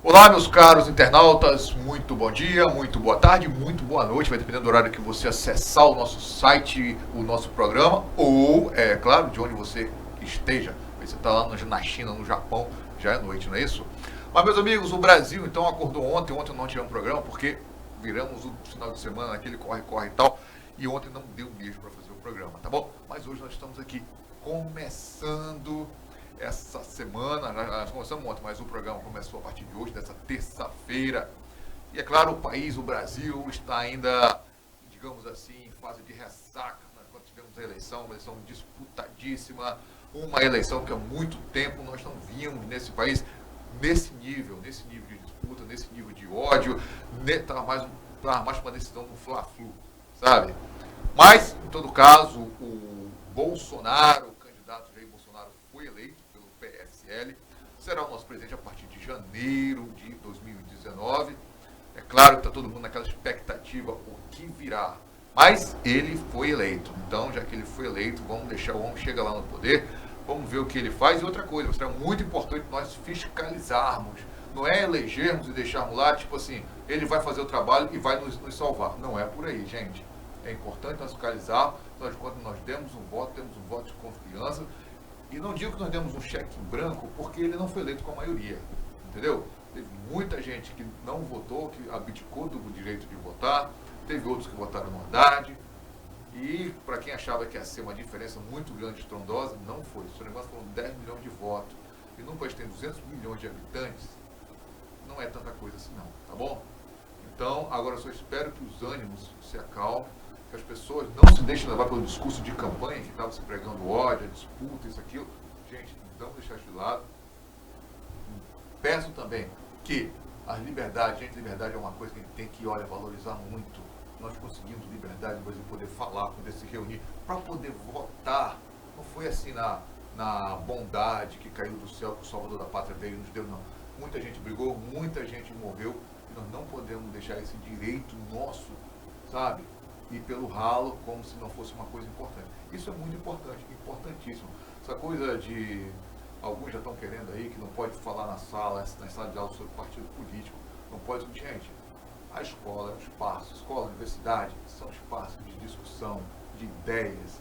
Olá, meus caros internautas, muito bom dia, muito boa tarde, muito boa noite, vai depender do horário que você acessar o nosso site, o nosso programa, ou, é claro, de onde você esteja. Se você está lá na China, no Japão, já é noite, não é isso? Mas, meus amigos, o Brasil, então, acordou ontem não tivemos programa, porque viramos o final de semana, aquele corre-corre e tal, e ontem não deu mesmo para fazer o programa, tá bom? Mas hoje nós estamos aqui começando essa semana, nós começamos ontem, mas o programa começou a partir de hoje, dessa terça-feira. E é claro, o país, o Brasil, está ainda, digamos assim, em fase de ressaca. Quando tivemos a eleição, uma eleição disputadíssima, uma eleição que há muito tempo nós não víamos nesse país, nesse nível de disputa, nesse nível de ódio, estava mais uma decisão do Fla-Flu, sabe? Mas, em todo caso, o Bolsonaro, o candidato Jair Bolsonaro, foi eleito pelo PSL, será o nosso presidente a partir de janeiro de 2019. É claro que está todo mundo naquela expectativa, o que virá. Mas ele foi eleito. Então, já que ele foi eleito, vamos deixar o homem chegar lá no poder, vamos ver o que ele faz. E outra coisa, será muito importante nós fiscalizarmos. Não é elegermos e deixarmos lá, tipo assim, ele vai fazer o trabalho e vai nos salvar. Não é por aí, gente. É importante nós fiscalizar, afinal de contas nós temos um voto de confiança. E não digo que nós demos um cheque em branco, porque ele não foi eleito com a maioria, entendeu? Teve muita gente que não votou, que abdicou do direito de votar, teve outros que votaram no Haddad, e para quem achava que ia ser uma diferença muito grande, estrondosa, não foi. Se o negócio foram 10 milhões de votos, e num país que tem 200 milhões de habitantes, não é tanta coisa assim não, tá bom? Então, agora eu só espero que os ânimos se acalmem, que as pessoas não se deixem levar pelo discurso de campanha, que estava se pregando ódio, a disputa, isso, aquilo. Gente, não deixar isso de lado. Peço também que a liberdade é uma coisa que a gente tem que, valorizar muito. Nós conseguimos liberdade de poder falar, poder se reunir, para poder votar. Não foi assim na bondade que caiu do céu, que o Salvador da Pátria veio e nos deu, não. Muita gente brigou, muita gente morreu, e nós não podemos deixar esse direito nosso, sabe, ir pelo ralo como se não fosse uma coisa importante. Isso é muito importante, importantíssimo. Essa coisa de, alguns já estão querendo aí que não pode falar na sala de aula sobre partido político, não pode, gente, a escola é um espaço, escola, universidade, são espaços de discussão, de ideias,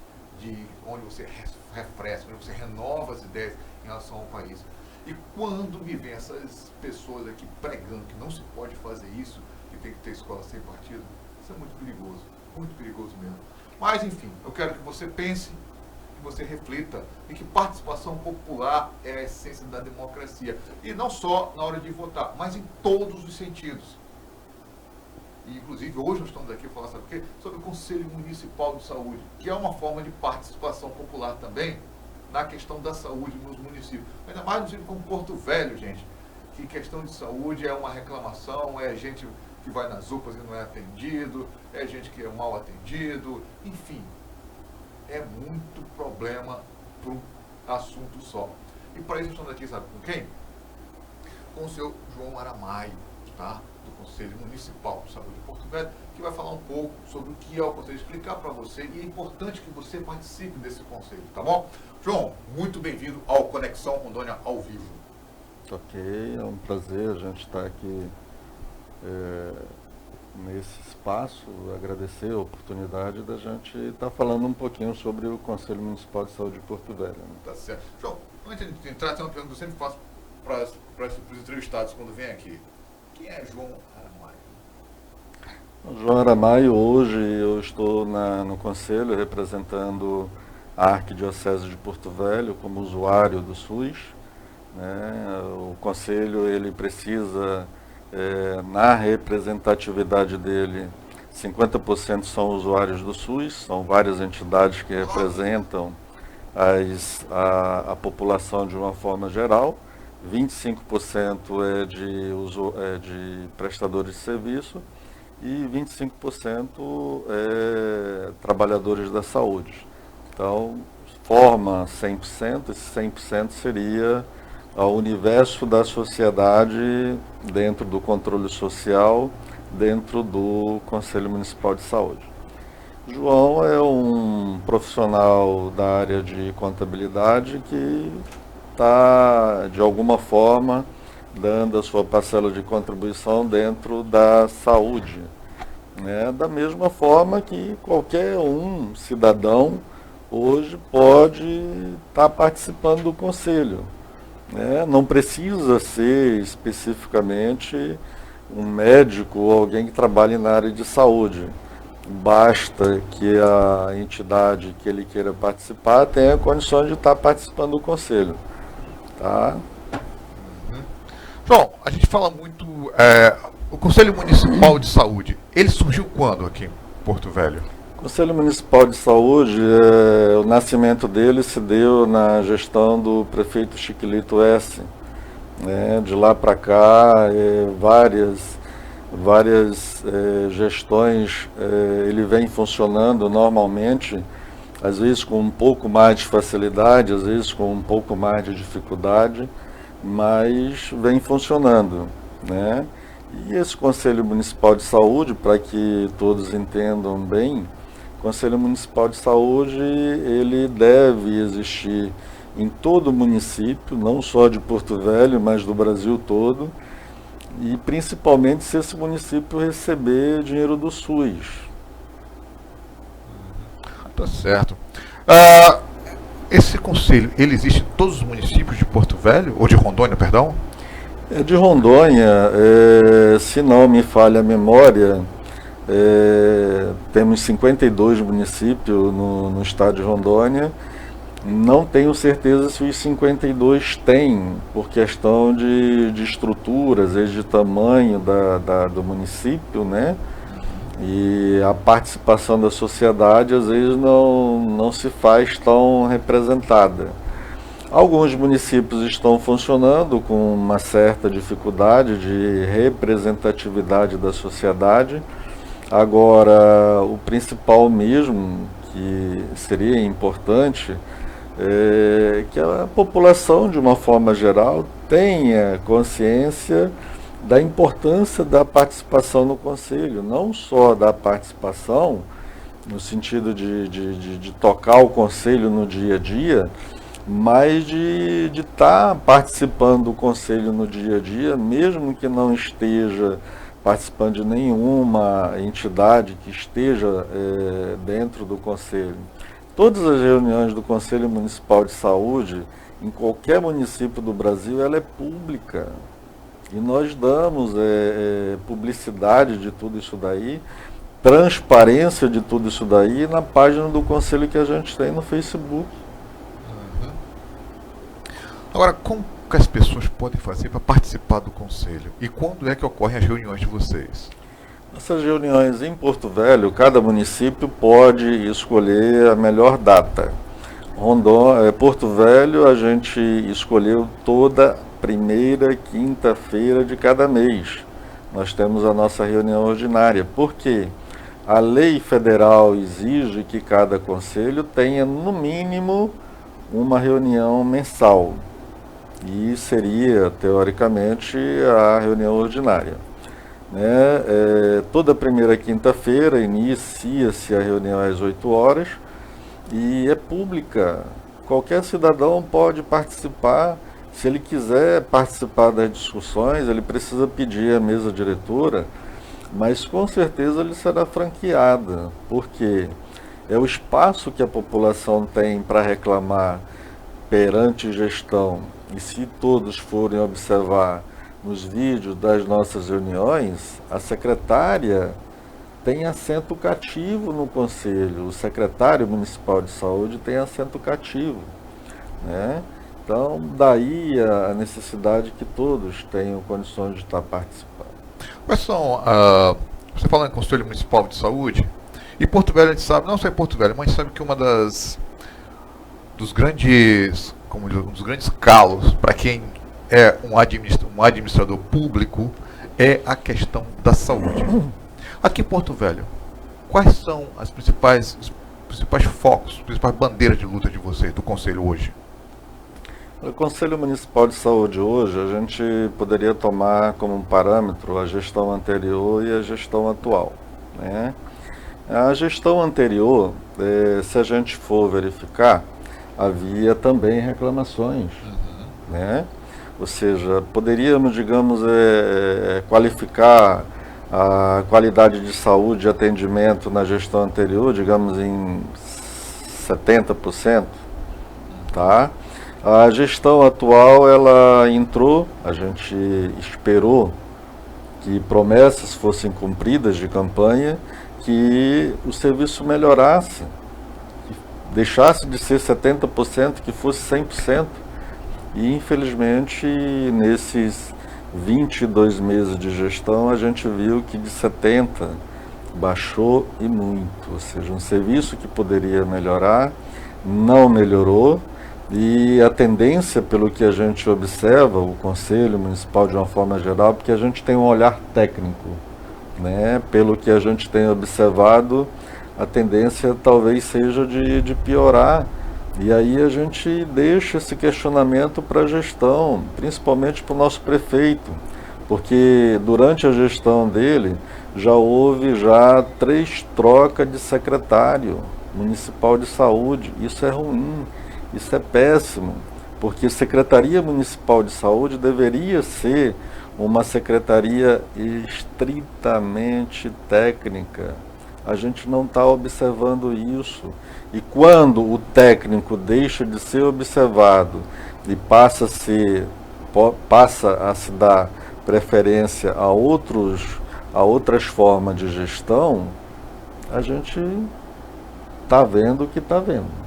onde você refresca, onde você renova as ideias em relação ao país. E quando me vem essas pessoas aqui pregando que não se pode fazer isso, que tem que ter escola sem partido, isso é muito perigoso mesmo. Mas, enfim, eu quero que você pense, que você reflita, e que participação popular é a essência da democracia. E não só na hora de votar, mas em todos os sentidos. E, inclusive, hoje nós estamos aqui falando, sabe o quê? Sobre o Conselho Municipal de Saúde, que é uma forma de participação popular também na questão da saúde nos municípios. Ainda mais no município como Porto Velho, gente, que questão de saúde é uma reclamação, é gente que vai nas UPAs e não é atendido, é gente que é mal atendido, enfim, é muito problema para um assunto só. E para isso estamos aqui, sabe com quem? Com o seu João Aramaio, tá? Do Conselho Municipal de Saúde de Porto Velho, que vai falar um pouco sobre o que é o Conselho, explicar para você, e é importante que você participe desse Conselho, tá bom? João, muito bem-vindo ao Conexão Rondônia ao vivo. Ok, é um prazer a gente estar aqui nesse espaço, agradecer a oportunidade da gente estar falando um pouquinho sobre o Conselho Municipal de Saúde de Porto Velho. Né? Tá certo. João, antes de entrar, tem uma pergunta que eu sempre faço para os entrevistados quando vem aqui. Quem é João Aramaio? João Aramaio, hoje eu estou no Conselho representando a Arquidiocese de Porto Velho como usuário do SUS. Né? O Conselho ele precisa, na representatividade dele, 50% são usuários do SUS, são várias entidades que representam a população de uma forma geral, 25% é de prestadores de serviço e 25% é trabalhadores da saúde. Então, forma 100%, esse 100% seria o universo da sociedade dentro do controle social, dentro do Conselho Municipal de Saúde. João é um profissional da área de contabilidade que está, de alguma forma, dando a sua parcela de contribuição dentro da saúde. Né? Da mesma forma que qualquer cidadão hoje pode estar participando do conselho. Né? Não precisa ser especificamente um médico ou alguém que trabalhe na área de saúde. Basta que a entidade que ele queira participar tenha condições de estar participando do conselho. Tá? João, a gente fala muito, o Conselho Municipal de Saúde, ele surgiu quando aqui em Porto Velho? O Conselho Municipal de Saúde, o nascimento dele se deu na gestão do prefeito Chiquilito S. Né? De lá para cá, várias gestões, ele vem funcionando normalmente, às vezes com um pouco mais de facilidade, às vezes com um pouco mais de dificuldade, mas vem funcionando. Né? E esse Conselho Municipal de Saúde, para que todos entendam bem, o Conselho Municipal de Saúde, ele deve existir em todo o município, não só de Porto Velho, mas do Brasil todo, e principalmente se esse município receber dinheiro do SUS. Tá certo. Esse conselho, ele existe em todos os municípios de Porto Velho, ou de Rondônia, perdão? De Rondônia, se não me falha a memória, temos 52 municípios no estado de Rondônia. Não tenho certeza se os 52 têm, por questão de estrutura, às vezes de tamanho do município, né? E a participação da sociedade às vezes não se faz tão representada. Alguns municípios estão funcionando com uma certa dificuldade de representatividade da sociedade. Agora, o principal mesmo, que seria importante, é que a população, de uma forma geral, tenha consciência da importância da participação no Conselho, não só da participação, no sentido de tocar o Conselho no dia a dia, mas de estar participando do Conselho no dia a dia, mesmo que não esteja participando de nenhuma entidade que esteja dentro do Conselho. Todas as reuniões do Conselho Municipal de Saúde, em qualquer município do Brasil, ela é pública. E nós damos publicidade de tudo isso daí, transparência de tudo isso daí na página do Conselho que a gente tem no Facebook. Agora, como que as pessoas podem fazer para participar do Conselho? E quando é que ocorrem as reuniões de vocês? Essas reuniões em Porto Velho, cada município pode escolher a melhor data. Porto Velho, a gente escolheu toda primeira quinta-feira de cada mês. Nós temos a nossa reunião ordinária. Por quê? A lei federal exige que cada conselho tenha, no mínimo, uma reunião mensal. E seria, teoricamente, a reunião ordinária. Toda primeira quinta-feira inicia-se a reunião às 8 horas e é pública. Qualquer cidadão pode participar. Se ele quiser participar das discussões, ele precisa pedir à mesa diretora, mas com certeza ele será franqueada, porque é o espaço que a população tem para reclamar perante gestão. E se todos forem observar nos vídeos das nossas reuniões, a secretária tem assento cativo no conselho, o secretário municipal de saúde tem assento cativo, né? Então, daí a necessidade que todos tenham condições de estar participando. Quais são, você fala em Conselho Municipal de Saúde, e Porto Velho a gente sabe, não só em Porto Velho, mas a gente sabe que dos grandes calos para quem é um administrador público é a questão da saúde. Aqui em Porto Velho, quais são os principais focos, as principais bandeiras de luta de vocês, do Conselho hoje? O Conselho Municipal de Saúde hoje, a gente poderia tomar como parâmetro a gestão anterior e a gestão atual, né? A gestão anterior, se a gente for verificar, havia também reclamações, né? Ou seja, poderíamos, digamos, qualificar a qualidade de saúde e atendimento na gestão anterior, digamos, em 70%, tá? A gestão atual, ela entrou, a gente esperou que promessas fossem cumpridas de campanha, que o serviço melhorasse, que deixasse de ser 70%, que fosse 100%. E, infelizmente, nesses 22 meses de gestão, a gente viu que de 70% baixou e muito. Ou seja, um serviço que poderia melhorar, não melhorou. E a tendência, pelo que a gente observa, o Conselho Municipal de uma forma geral, porque a gente tem um olhar técnico, né? Pelo que a gente tem observado, a tendência talvez seja de piorar. E aí a gente deixa esse questionamento para a gestão, principalmente para o nosso prefeito, porque durante a gestão dele já houve 3 trocas de secretário municipal de saúde. Isso é ruim, isso é péssimo, porque Secretaria Municipal de Saúde deveria ser uma secretaria estritamente técnica. A gente não está observando isso. E quando o técnico deixa de ser observado e passa a se dar preferência a outras formas de gestão, a gente está vendo o que está vendo.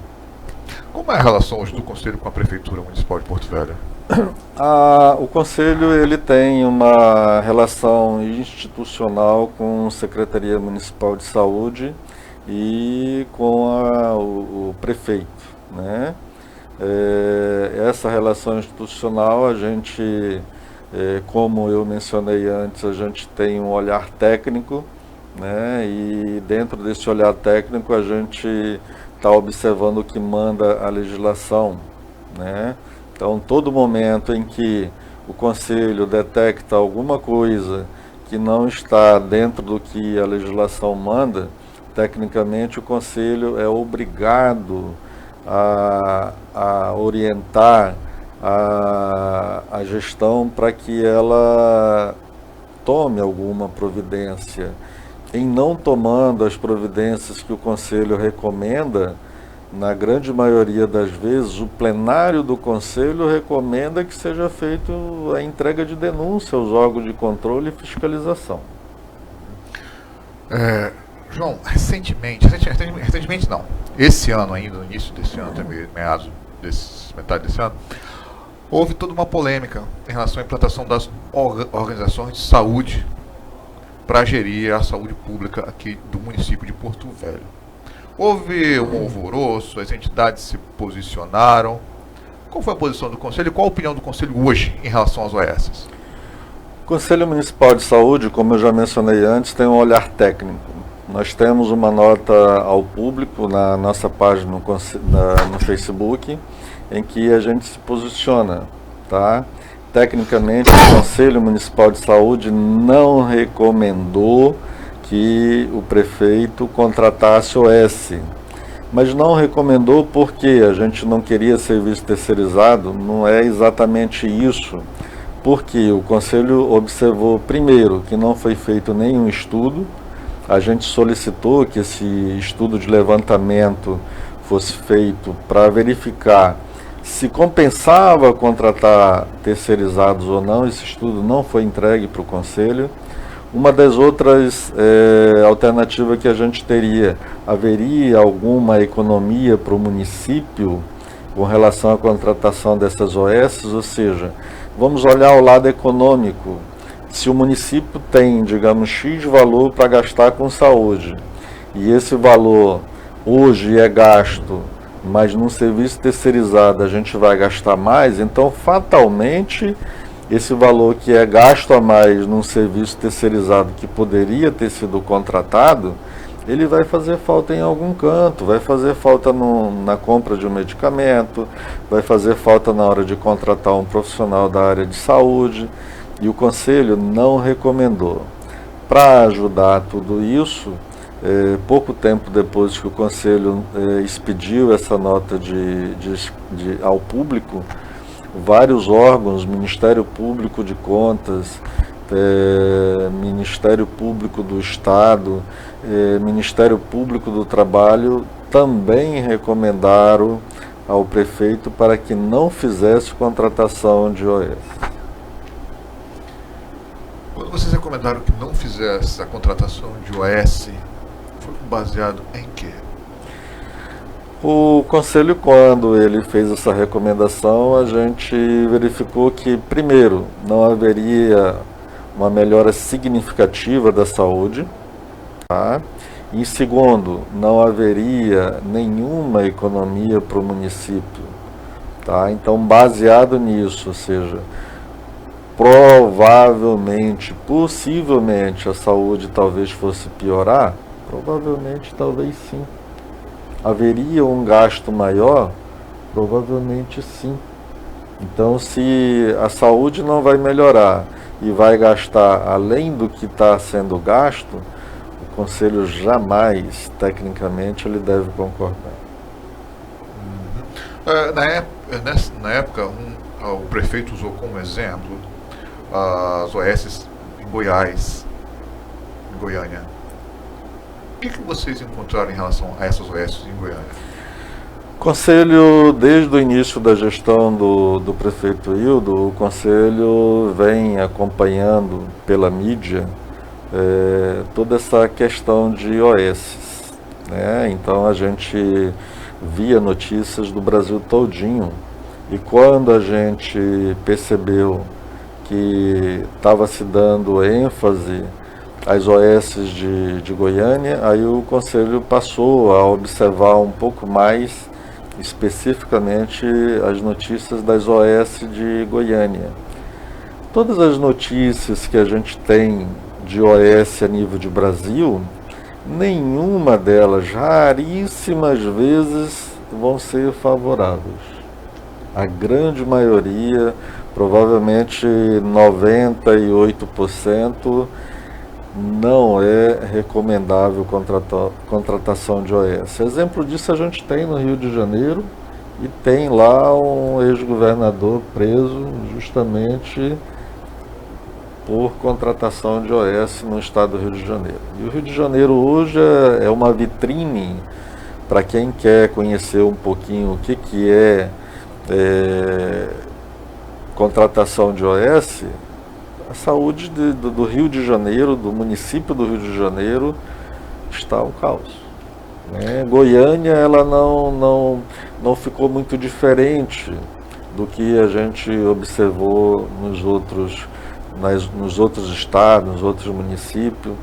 Como é a relação hoje do Conselho com a Prefeitura Municipal de Porto Velho? O Conselho ele tem uma relação institucional com a Secretaria Municipal de Saúde e com o prefeito, né? Essa relação institucional, a gente, como eu mencionei antes, a gente tem um olhar técnico, né? E dentro desse olhar técnico a gente está observando o que manda a legislação, né? Então, todo momento em que o Conselho detecta alguma coisa que não está dentro do que a legislação manda, tecnicamente o Conselho é obrigado a orientar a gestão para que ela tome alguma providência. Em não tomando as providências que o Conselho recomenda, na grande maioria das vezes, o plenário do Conselho recomenda que seja feita a entrega de denúncia aos órgãos de controle e fiscalização. João, recentemente não, esse ano ainda, no início desse ano, até metade desse ano, houve toda uma polêmica em relação à implantação das organizações de saúde para gerir a saúde pública aqui do município de Porto Velho. Houve um alvoroço, as entidades se posicionaram. Qual foi a posição do Conselho e qual a opinião do Conselho hoje em relação às OS? O Conselho Municipal de Saúde, como eu já mencionei antes, tem um olhar técnico. Nós temos uma nota ao público na nossa página no Facebook, em que a gente se posiciona, tá? Tecnicamente, o Conselho Municipal de Saúde não recomendou que o prefeito contratasse OS, mas não recomendou porque a gente não queria serviço terceirizado. Não é exatamente isso, porque o Conselho observou, primeiro, que não foi feito nenhum estudo. A gente solicitou que esse estudo de levantamento fosse feito para verificar se compensava contratar terceirizados ou não. Esse estudo não foi entregue para o Conselho. Uma das outras alternativas que a gente teria, haveria alguma economia para o município com relação à contratação dessas OS, ou seja, vamos olhar o lado econômico. Se o município tem, digamos, X valor para gastar com saúde, e esse valor hoje é gasto, mas num serviço terceirizado a gente vai gastar mais, então fatalmente esse valor que é gasto a mais num serviço terceirizado que poderia ter sido contratado, ele vai fazer falta em algum canto, vai fazer falta na compra de um medicamento, vai fazer falta na hora de contratar um profissional da área de saúde, e o Conselho não recomendou. Para ajudar tudo isso, pouco tempo depois que o Conselho expediu essa nota ao público, vários órgãos, Ministério Público de Contas, Ministério Público do Estado, Ministério Público do Trabalho, também recomendaram ao prefeito para que não fizesse contratação de OS. Quando vocês recomendaram que não fizesse a contratação de OS, foi baseado em quê? O Conselho, quando ele fez essa recomendação, a gente verificou que, primeiro, não haveria uma melhora significativa da saúde, tá? E segundo, não haveria nenhuma economia para o município, tá? Então, baseado nisso, ou seja, provavelmente, possivelmente a saúde talvez fosse piorar, provavelmente, talvez sim. Haveria um gasto maior? Provavelmente sim. Então, se a saúde não vai melhorar e vai gastar além do que está sendo gasto, o Conselho jamais, tecnicamente, ele deve concordar. Na época, o prefeito usou como exemplo as OS em Goiás, em Goiânia. O que vocês encontraram em relação a essas OS em Goiânia? O Conselho, desde o início da gestão do prefeito Hildo, o Conselho vem acompanhando pela mídia toda essa questão de OS, né? Então a gente via notícias do Brasil todinho, e quando a gente percebeu que estava se dando ênfase às OS de Goiânia, aí o Conselho passou a observar um pouco mais especificamente as notícias das OS de Goiânia. Todas as notícias que a gente tem de OS a nível de Brasil, nenhuma delas, raríssimas vezes, vão ser favoráveis. A grande maioria, provavelmente 98%, não é recomendável contratação de OS. Exemplo disso a gente tem no Rio de Janeiro, e tem lá um ex-governador preso justamente por contratação de OS no estado do Rio de Janeiro. E o Rio de Janeiro hoje é uma vitrine para quem quer conhecer um pouquinho o que é contratação de OS. A saúde do Rio de Janeiro, do município do Rio de Janeiro, está um caos, né? Goiânia, ela não ficou muito diferente do que a gente observou nos outros estados, nos outros municípios.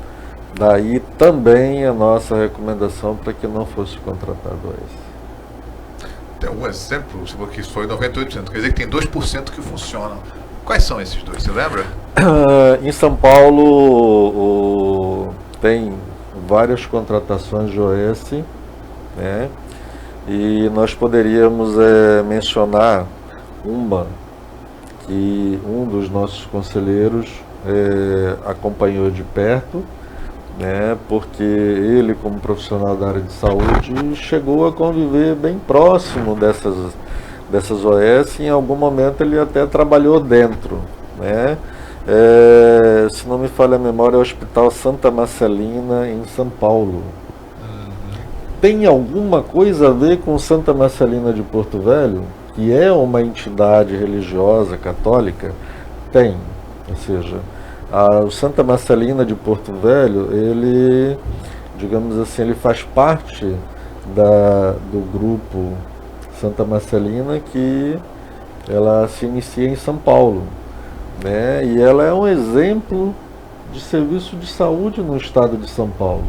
Daí também a nossa recomendação para que não fosse contratado OS. Tem um exemplo, você falou que isso foi 98%, quer dizer que tem 2% que funcionam. Quais são esses dois, você lembra? Em São Paulo tem várias contratações de OS, né? E nós poderíamos mencionar uma que um dos nossos conselheiros acompanhou de perto, né? Porque ele, como profissional da área de saúde, chegou a conviver bem próximo dessas OS, e em algum momento ele até trabalhou dentro, né? Se não me falha a memória, é o Hospital Santa Marcelina, em São Paulo. Tem alguma coisa a ver com Santa Marcelina de Porto Velho, que é uma entidade religiosa católica? Tem. Ou seja, o Santa Marcelina de Porto Velho, ele, digamos assim, ele faz parte do grupo Santa Marcelina, que ela se inicia em São Paulo, né? E ela é um exemplo de serviço de saúde no estado de São Paulo,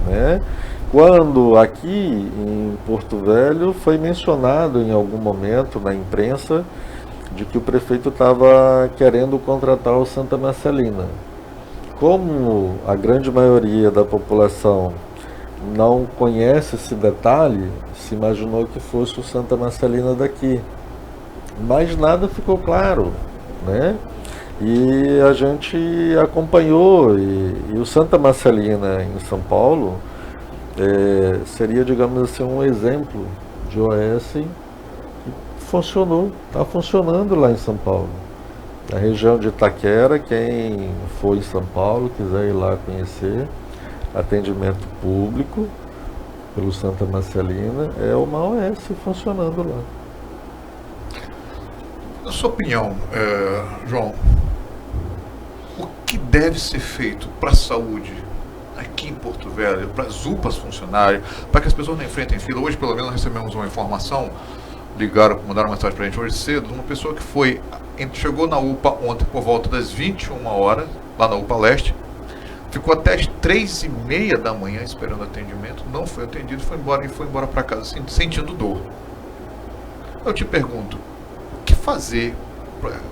né? Quando aqui em Porto Velho foi mencionado em algum momento na imprensa de que o prefeito estava querendo contratar o Santa Marcelina. Como a grande maioria da população não conhece esse detalhe, se imaginou que fosse o Santa Marcelina daqui. Mas nada ficou claro, né? E a gente acompanhou, e o Santa Marcelina em São Paulo, seria, digamos assim, um exemplo de OS que funcionou, está funcionando lá em São Paulo. Na região de Itaquera, quem for em São Paulo, quiser ir lá conhecer, atendimento público pelo Santa Marcelina, é uma OS funcionando lá. Na sua opinião, João, o que deve ser feito para a saúde aqui em Porto Velho, para as UPAs funcionarem, para que as pessoas não enfrentem fila? Hoje, pelo menos, nós recebemos uma informação, mandaram uma mensagem para a gente hoje cedo, de uma pessoa que chegou na UPA ontem por volta das 21 horas, lá na UPA Leste, ficou até as 3h30 da manhã esperando atendimento, não foi atendido, foi embora para casa sentindo dor. Eu te pergunto, o que fazer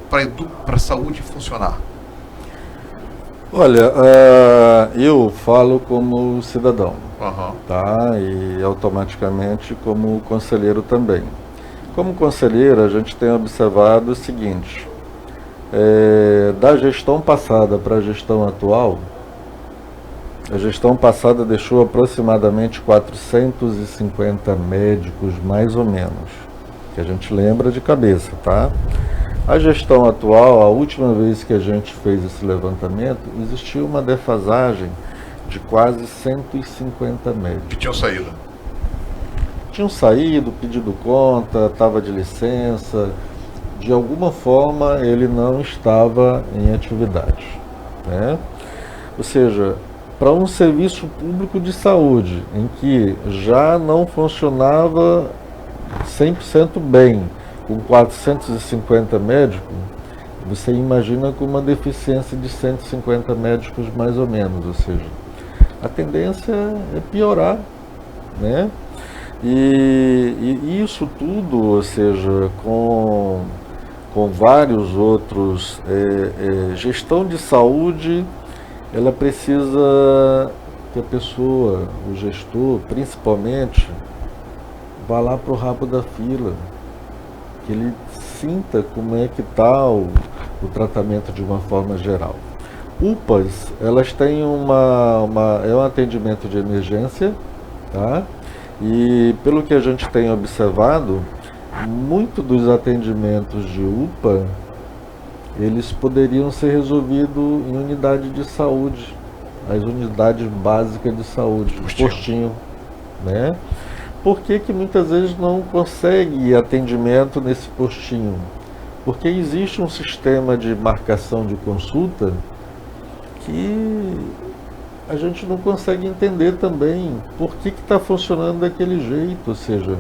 para a saúde funcionar? Olha, eu falo como cidadão, tá? E automaticamente como conselheiro também. Como conselheiro, a gente tem observado o seguinte, da gestão passada para a gestão atual, a gestão passada deixou aproximadamente 450 médicos, mais ou menos, que a gente lembra de cabeça, tá? A gestão atual, a última vez que a gente fez esse levantamento, existiu uma defasagem de quase 150 médicos. Que tinham saído. Tinham saído, pedido conta, estava de licença. De alguma forma, ele não estava em atividade, né? Ou seja, para um serviço público de saúde, em que já não funcionava 100% bem, com 450 médicos, você imagina com uma deficiência de 150 médicos mais ou menos, ou seja, a tendência é piorar, né? E isso tudo, ou seja, com vários outros, gestão de saúde, ela precisa que a pessoa, o gestor, principalmente, vá lá para o rabo da fila, que ele sinta como é que está o tratamento de uma forma geral. UPAs, elas têm é um atendimento de emergência, tá? E pelo que a gente tem observado, muito dos atendimentos de UPA, eles poderiam ser resolvidos em unidade de saúde, as unidades básicas de saúde, postinho, né? Por que muitas vezes não consegue atendimento nesse postinho? Porque existe um sistema de marcação de consulta que a gente não consegue entender também por que está funcionando daquele jeito. Ou seja,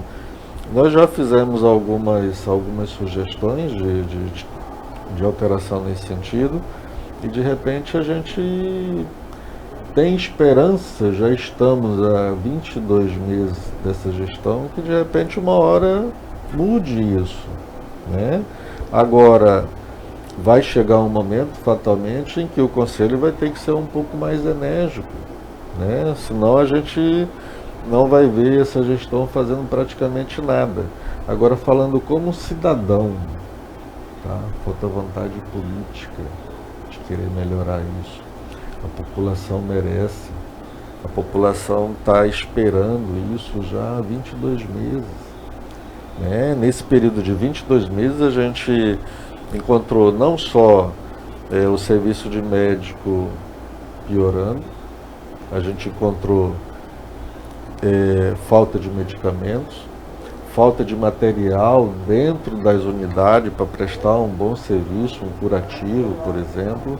nós já fizemos algumas sugestões de alteração nesse sentido e de repente a gente tem esperança, já estamos há 22 meses dessa gestão, que de repente uma hora mude isso, né? Agora, vai chegar um momento, fatalmente, em que o Conselho vai ter que ser um pouco mais enérgico, né? Senão a gente não vai ver essa gestão fazendo praticamente nada. Agora, falando como cidadão, tá? Falta vontade política de querer melhorar isso. A população merece, a população está esperando isso já há 22 meses. Né? Nesse período de 22 meses a gente encontrou não só o serviço de médico piorando, a gente encontrou falta de medicamentos, falta de material dentro das unidades para prestar um bom serviço, um curativo, por exemplo.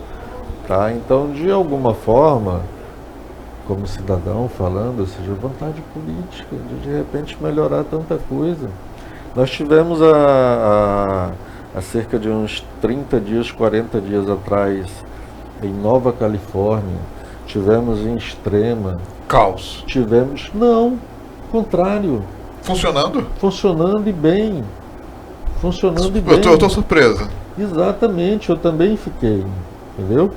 Tá? Então, de alguma forma, como cidadão falando, ou seja, vontade política de repente melhorar tanta coisa. Nós tivemos há cerca de uns 30 dias, 40 dias atrás, em Nova Califórnia, tivemos em Extrema. Caos. Não, contrário. Funcionando? Funcionando e bem. Funcionando e bem. Eu estou surpresa. Exatamente, eu também fiquei. Entendeu?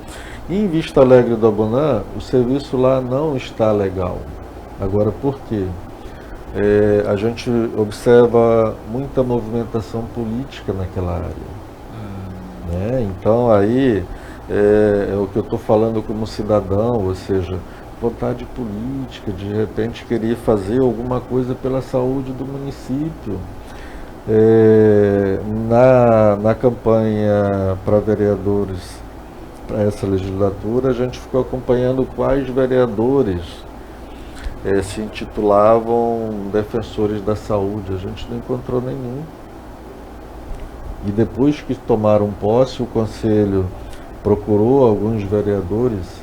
E em Vista Alegre do Abunã, o serviço lá não está legal. Agora, por quê? A gente observa muita movimentação política naquela área. Né? Então, aí, é o que eu estou falando como cidadão, ou seja, vontade política, de repente querer fazer alguma coisa pela saúde do município. Na campanha para vereadores para essa legislatura, a gente ficou acompanhando quais vereadores se intitulavam defensores da saúde. A gente não encontrou nenhum. E depois que tomaram posse, o Conselho procurou alguns vereadores,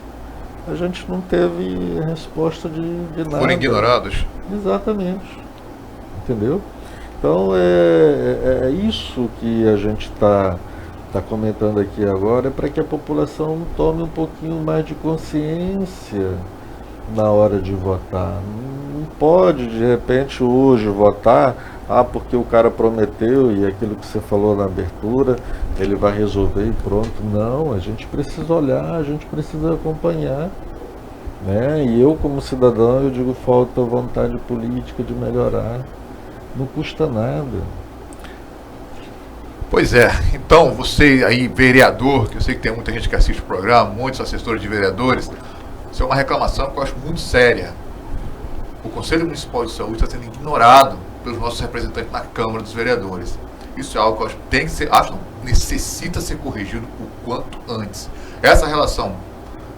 a gente não teve resposta de nada. Foram ignorados? Exatamente. Entendeu? Então é isso que a gente está comentando aqui agora, é para que a população tome um pouquinho mais de consciência na hora de votar. Não pode, de repente, hoje votar, porque o cara prometeu e aquilo que você falou na abertura, ele vai resolver e pronto. Não, a gente precisa olhar, a gente precisa acompanhar. Né? E eu, como cidadão, eu digo, falta vontade política de melhorar. Não custa nada. Pois é, então você aí, vereador, que eu sei que tem muita gente que assiste o programa, muitos assessores de vereadores, isso é uma reclamação que eu acho muito séria. O Conselho Municipal de Saúde está sendo ignorado pelos nossos representantes na Câmara dos Vereadores. Isso é algo que eu acho que tem que ser, necessita ser corrigido o quanto antes. Essa relação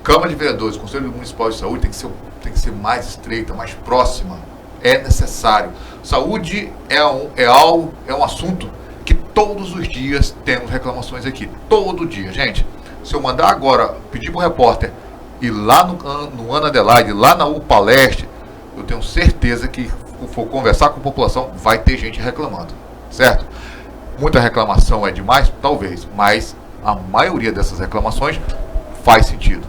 Câmara de Vereadores, Conselho Municipal de Saúde tem que ser mais estreita, mais próxima. É necessário. Saúde é um assunto que todos os dias temos reclamações aqui. Todo dia, gente. Se eu mandar agora, pedir para o repórter ir lá no Ana Adelaide, lá na UPA Leste, eu tenho certeza que for conversar com a população, vai ter gente reclamando. Certo? Muita reclamação é demais? Talvez. Mas a maioria dessas reclamações faz sentido.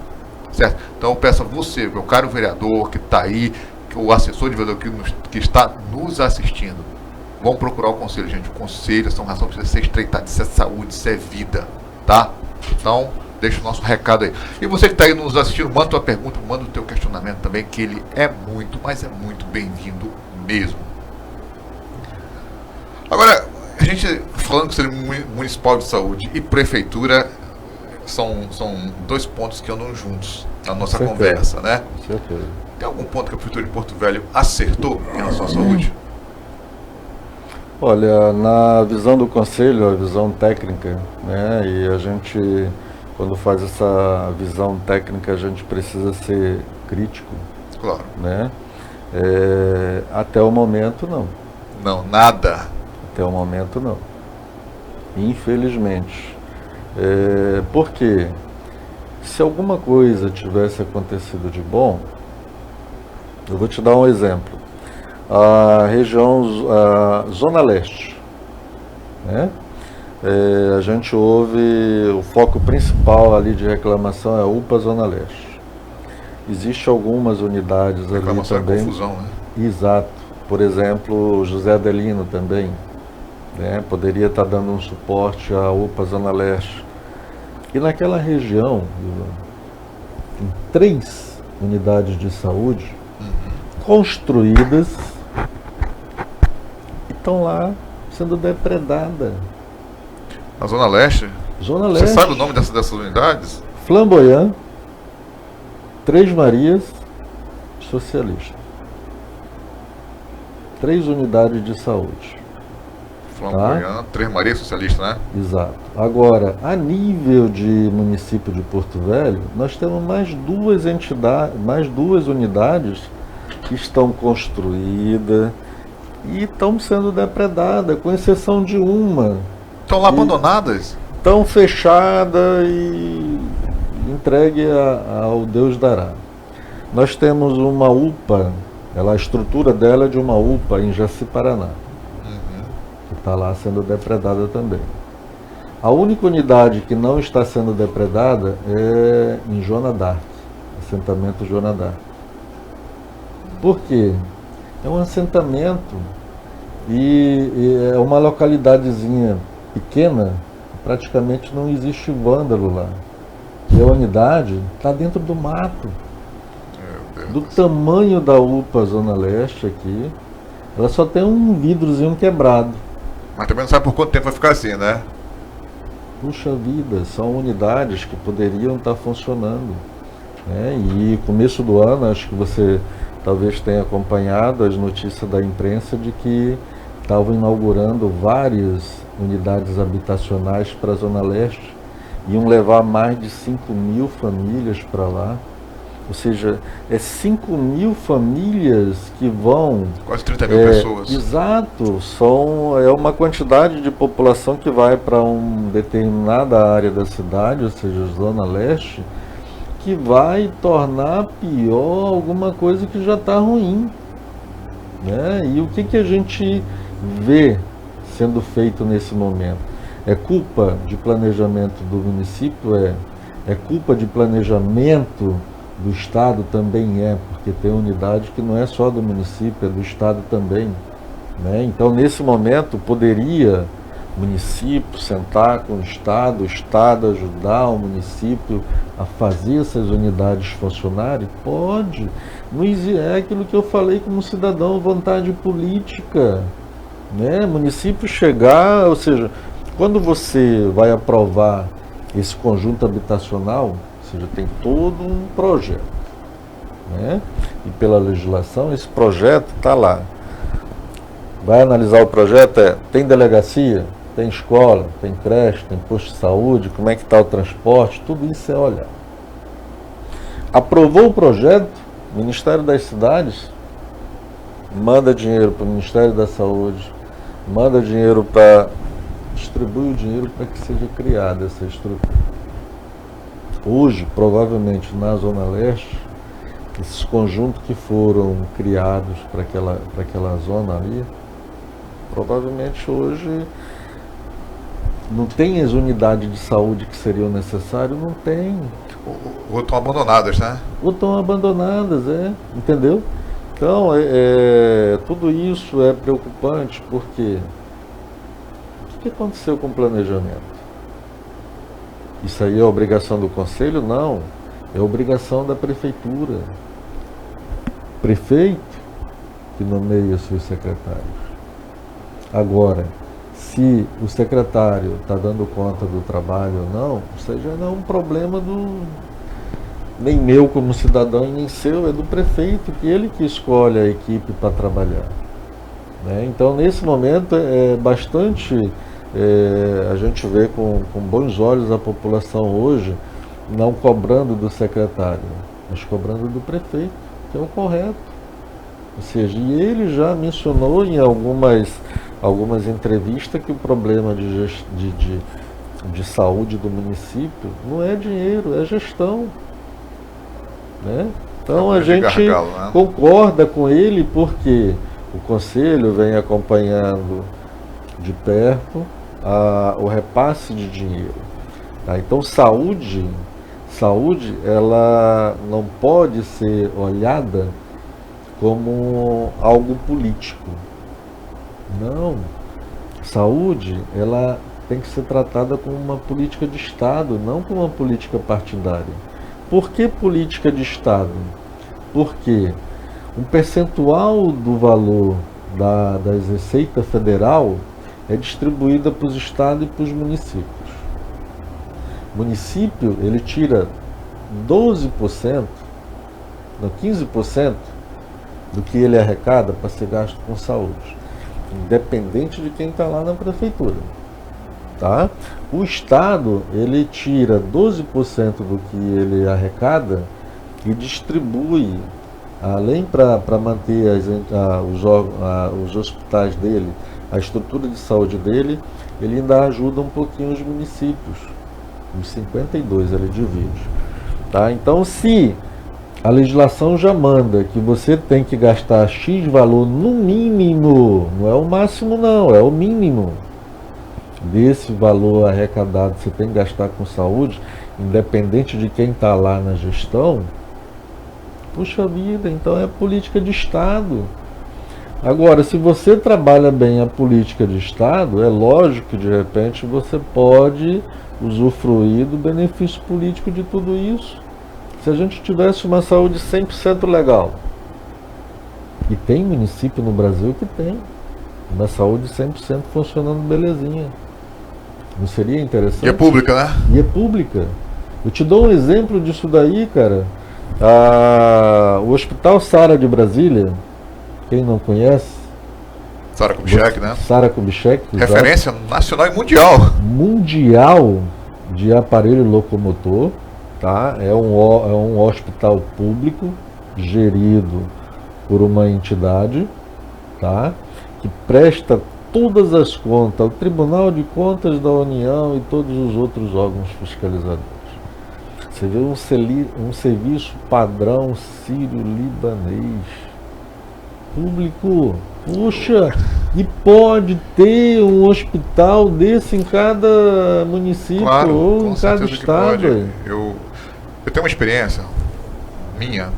Certo? Então eu peço a você, meu caro vereador que está aí, o assessor de vereador que está nos assistindo, vamos procurar o conselho, gente. O conselho, essa relação precisa ser estreitada. Isso é saúde, isso é vida, tá? Então, deixa o nosso recado aí. E você que está aí nos assistindo, manda tua pergunta, manda o teu questionamento também, que ele é muito, mas é muito bem-vindo mesmo. Agora, a gente falando que Conselho Municipal de Saúde e Prefeitura são dois pontos que andam juntos na nossa conversa, né? Com certeza. Tem algum ponto que a Prefeitura de Porto Velho acertou em relação à saúde? Olha, na visão do Conselho, a visão técnica, né? E a gente, quando faz essa visão técnica, a gente precisa ser crítico. Claro. Né? Até o momento, não. Não, nada. Até o momento, não. Infelizmente. Por quê? Se alguma coisa tivesse acontecido de bom, eu vou te dar um exemplo. A região, a Zona Leste, né? A gente ouve, o foco principal ali de reclamação é a UPA Zona Leste. Existem algumas unidades reclamação ali também. É confusão, né? Exato. Por exemplo, José Adelino também, né? Poderia estar dando um suporte à UPA Zona Leste. E naquela região, tem 3 unidades de saúde construídas e estão lá sendo depredadas. Na Zona Leste? Zona Leste. Você sabe o nome dessas unidades? Flamboyant, Três Marias, Socialista. 3 unidades de saúde. Flamboyant, Três Marias, Socialista, né? Exato. Agora, a nível de município de Porto Velho, nós temos mais 2 unidades que estão construídas e estão sendo depredadas, com exceção de uma. Estão lá abandonadas? Estão fechadas e entregue ao Deus dará. Nós temos uma UPA, a estrutura dela é de uma UPA em Jaci, Paraná, que está lá sendo depredada também. A única unidade que não está sendo depredada é em Joana d'Arc, assentamento Joana d'Arc. Por quê? É um assentamento e é uma localidadezinha pequena, praticamente não existe vândalo lá. E a unidade está dentro do mato. Do tamanho da UPA Zona Leste aqui, ela só tem um vidrozinho quebrado. Mas também não sabe por quanto tempo vai ficar assim, né? Puxa vida, são unidades que poderiam estar funcionando. né? E começo do ano, acho que você talvez tenha acompanhado as notícias da imprensa de que estavam inaugurando várias unidades habitacionais para a Zona Leste, iam levar mais de 5.000 famílias para lá. Ou seja, 5.000 famílias que vão... Quase 30 mil pessoas. Exato, é uma quantidade de população que vai para uma determinada área da cidade, ou seja, Zona Leste, que vai tornar pior alguma coisa que já está ruim, né? E o que a gente vê sendo feito nesse momento? É culpa de planejamento do município? É culpa de planejamento do Estado? Também porque tem unidade que não é só do município, é do Estado também, né? Então, nesse momento, poderia o município sentar com o Estado ajudar o município a fazer essas unidades funcionarem? Pode. Não é aquilo que eu falei como cidadão, vontade política, né? Município chegar, ou seja, quando você vai aprovar esse conjunto habitacional, ou seja, tem todo um projeto, né? E pela legislação, esse projeto está lá. Vai analisar o projeto, tem delegacia, tem escola, tem creche, tem posto de saúde, como é que está o transporte, tudo isso é olhar. Aprovou o projeto, o Ministério das Cidades manda dinheiro para o Ministério da Saúde, manda dinheiro distribui o dinheiro para que seja criada essa estrutura. Hoje, provavelmente na Zona Leste, esses conjuntos que foram criados para aquela zona ali, provavelmente hoje não tem as unidades de saúde que seriam necessárias, não tem. Ou estão abandonadas, né? Ou estão abandonadas, entendeu? Então, tudo isso é preocupante, porque o que aconteceu com o planejamento? Isso aí é obrigação do Conselho? Não, é obrigação da Prefeitura. Prefeito que nomeia seus secretários. Agora, se o secretário está dando conta do trabalho ou não, isso já não é um problema nem meu como cidadão e nem seu, é do prefeito, que ele que escolhe a equipe para trabalhar, né? Então, nesse momento, a gente vê com bons olhos a população hoje não cobrando do secretário, mas cobrando do prefeito, que é o correto. Ou seja, e ele já mencionou em algumas entrevistas que o problema de saúde do município não é dinheiro, é gestão, né? Então a gente concorda com ele porque o Conselho vem acompanhando de perto o repasse de dinheiro, tá? Então saúde ela não pode ser olhada como algo político. Não. Saúde, ela tem que ser tratada como uma política de Estado, não como uma política partidária. Por que política de Estado? Porque um percentual do valor das receitas federal é distribuída para os estados e para os municípios. O município, ele tira 12%, não, 15% do que ele arrecada para ser gasto com saúde, independente de quem está lá na prefeitura, tá? O Estado, ele tira 12% do que ele arrecada e distribui, além para manter os hospitais dele, a estrutura de saúde dele, ele ainda ajuda um pouquinho os municípios, os 52 ele divide, tá? Então, se a legislação já manda que você tem que gastar X valor no mínimo, não é o máximo não, é o mínimo desse valor arrecadado, você tem que gastar com saúde, independente de quem está lá na gestão. Puxa vida, então é política de Estado. Agora, se você trabalha bem a política de Estado, é lógico que de repente você pode usufruir do benefício político de tudo isso. Se a gente tivesse uma saúde 100% legal, e tem município no Brasil que tem, uma saúde 100% funcionando belezinha, não seria interessante? E é pública, né? E é pública. Eu te dou um exemplo disso daí, cara. O Hospital Sara de Brasília, quem não conhece? Sara Kubitschek, né? Sara Kubitschek. Referência nacional e mundial. Mundial de aparelho locomotor, tá? É um hospital público gerido por uma entidade, tá? Que presta todas as contas ao Tribunal de Contas da União e todos os outros órgãos fiscalizadores. Você vê um serviço padrão sírio-libanês, público. Puxa, e pode ter um hospital desse em cada município, Claro, ou com em cada certeza que estado. pode. Eu tenho uma experiência minha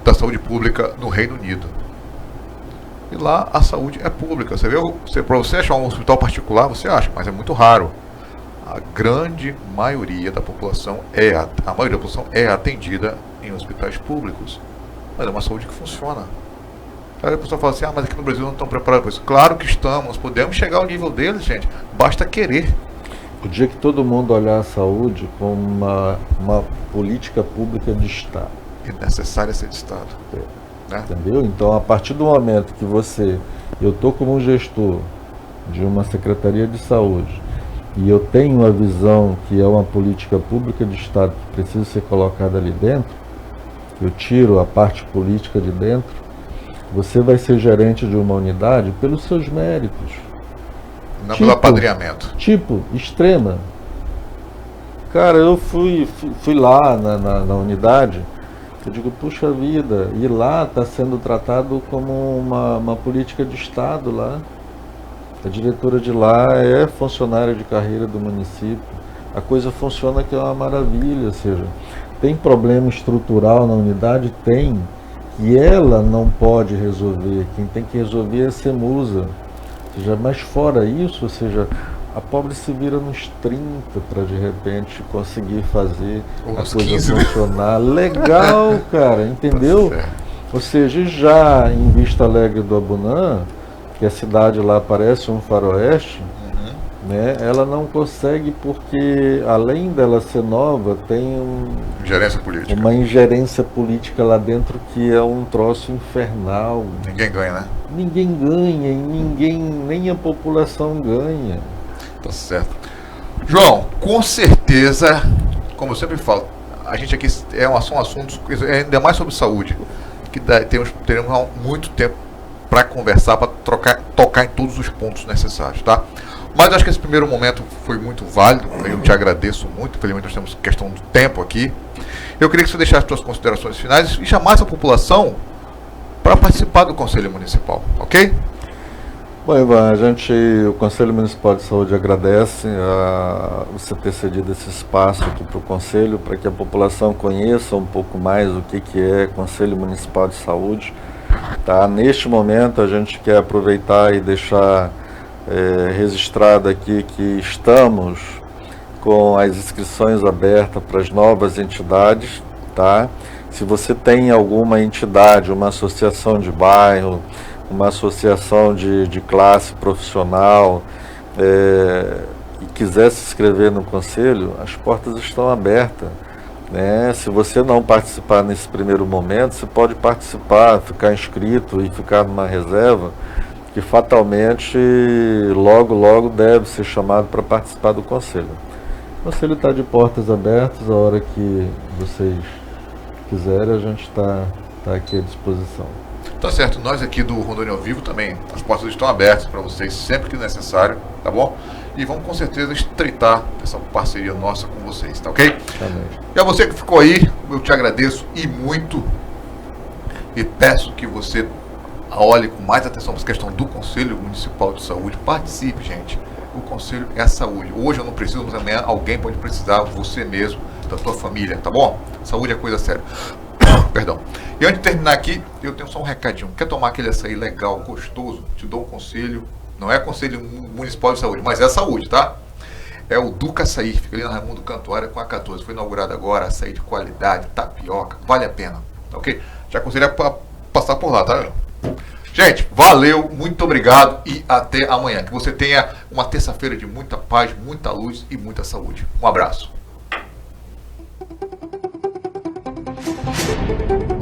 da saúde pública no Reino Unido. E lá a saúde é pública. Você vê, para você achar um hospital particular, você acha, mas é muito raro. A grande maioria da população é atendida em hospitais públicos. Mas é uma saúde que funciona. Aí a pessoa fala assim, mas aqui no Brasil não estão preparados para isso. Claro que estamos, podemos chegar ao nível deles, gente. Basta querer. O dia que todo mundo olhar a saúde como uma política pública de Estado. É necessário ser de Estado. Né? Entendeu? Então, a partir do momento que eu estou como um gestor de uma Secretaria de Saúde, e eu tenho a visão que é uma política pública de Estado que precisa ser colocada ali dentro, eu tiro a parte política de dentro, você vai ser gerente de uma unidade pelos seus méritos. Não pelo apadrinhamento. Tipo, extrema. Cara, eu fui lá na unidade, eu digo, puxa vida, e lá está sendo tratado como uma política de Estado lá. A diretora de lá é funcionária de carreira do município. A coisa funciona que é uma maravilha, ou seja, tem problema estrutural na unidade? Tem. E ela não pode resolver, quem tem que resolver é a CEMUSA. Ou seja, mas fora isso, ou seja, a pobre se vira nos 30 para de repente conseguir fazer a coisa 15, funcionar. Legal, cara, entendeu? Ou seja, já em Vista Alegre do Abunã, que a cidade lá parece um faroeste, né, ela não consegue porque, além dela ser nova, tem ingerência política. Uma ingerência política lá dentro que é um troço infernal. Ninguém ganha, né? Ninguém ganha e nem a população ganha. Tá certo. João, com certeza, como eu sempre falo, a gente aqui são assuntos, ainda mais sobre saúde, que teremos muito tempo para conversar, para tocar em todos os pontos necessários, tá? Mas acho que esse primeiro momento foi muito válido, eu te agradeço muito, infelizmente nós temos questão do tempo aqui. Eu queria que você deixasse suas considerações finais e chamasse a população para participar do Conselho Municipal, ok? Bom, Ivan, o Conselho Municipal de Saúde agradece você ter cedido esse espaço aqui para o Conselho, para que a população conheça um pouco mais o que é Conselho Municipal de Saúde. Tá? Neste momento a gente quer aproveitar e deixar registrado aqui que estamos com as inscrições abertas para as novas entidades, tá? Se você tem alguma entidade, uma associação de bairro, uma associação de classe profissional e quiser se inscrever no Conselho, as portas estão abertas, né? Se você não participar nesse primeiro momento, você pode participar, ficar inscrito e ficar numa reserva, que fatalmente logo deve ser chamado para participar do Conselho. O Conselho está de portas abertas, a hora que vocês quiserem, a gente está aqui à disposição. Tá certo, nós aqui do Rondônia ao Vivo também, as portas estão abertas para vocês sempre que necessário, tá bom? E vamos com certeza estreitar essa parceria nossa com vocês, tá ok? Amém. E a você que ficou aí, eu te agradeço e muito, e peço que você olhe com mais atenção para essa questão do Conselho Municipal de Saúde. Participe, gente. O Conselho é a saúde. Hoje eu não preciso, mas amanhã alguém pode precisar, você mesmo, da tua família, tá bom? Saúde é coisa séria. Perdão. E antes de terminar aqui, eu tenho só um recadinho. Quer tomar aquele açaí legal, gostoso? Te dou um conselho. Não é Conselho Municipal de Saúde, mas é saúde, tá? É o Duca Açaí. Fica ali na Raimundo Cantuária com a 14. Foi inaugurado agora. Açaí de qualidade, tapioca. Vale a pena. Tá ok? Te aconselho a passar por lá, tá? Gente, valeu, muito obrigado e até amanhã. Que você tenha uma terça-feira de muita paz, muita luz e muita saúde. Um abraço. abraço.